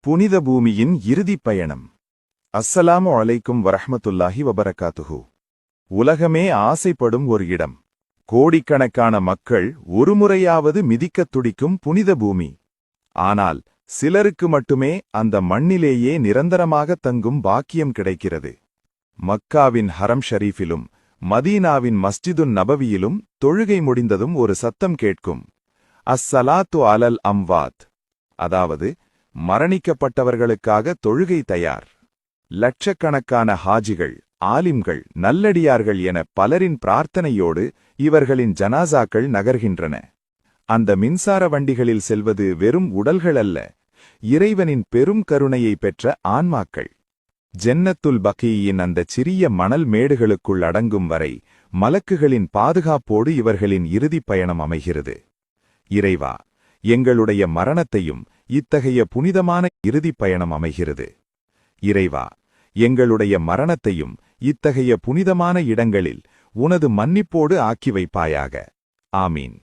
புனித பூமியின் இறுதிப் பயணம். அஸ்ஸலாமு அலைக்கும் வரஹ்மத்துல்லாஹி வபரகாத்துஹு. உலகமே ஆசைப்படும் ஒரு இடம். கோடிக்கணக்கான மக்கள் ஒருமுறையாவது மிதிக்கத் துடிக்கும் புனித பூமி. ஆனால் சிலருக்கு மட்டுமே அந்த மண்ணிலேயே நிரந்தரமாக தங்கும் பாக்கியம் கிடைக்கிறது. மக்காவின் ஹரம் ஷரீஃபிலும் மதீனாவின் மஸ்ஜிதுன் நபவியிலும் தொழுகை முடிந்ததும் ஒரு சத்தம் கேட்கும். அஸ்ஸலாத்து அலல் அம்வாத், அதாவது மரணிக்கப்பட்டவர்களுக்காக தொழுகை தயார். லட்சக்கணக்கான ஹாஜிகள், ஆலிம்கள், நல்லடியார்கள் என பலரின் பிரார்த்தனையோடு இவர்களின் ஜனாசாக்கள் நகர்கின்றன. அந்த மின்சார வண்டிகளில் செல்வது வெறும் உடல்கள் அல்ல, இறைவனின் பெரும் கருணையை பெற்ற ஆன்மாக்கள். ஜென்னத்துல் பகீயின் அந்த சிறிய மணல் மேடுகளுக்குள் அடங்கும் வரை மலக்குகளின் பாதுகாப்போடு இவர்களின் இறுதிப் பயணம் அமைகிறது. இறைவா, எங்களுடைய மரணத்தையும் இத்தகைய புனிதமான இறுதிப் பயணம் அமைகிறது. இறைவா, எங்களுடைய மரணத்தையும் இத்தகைய புனிதமான இடங்களில் உனது மன்னிப்போடு ஆக்கி வைப்பாயாக. ஆமீன்.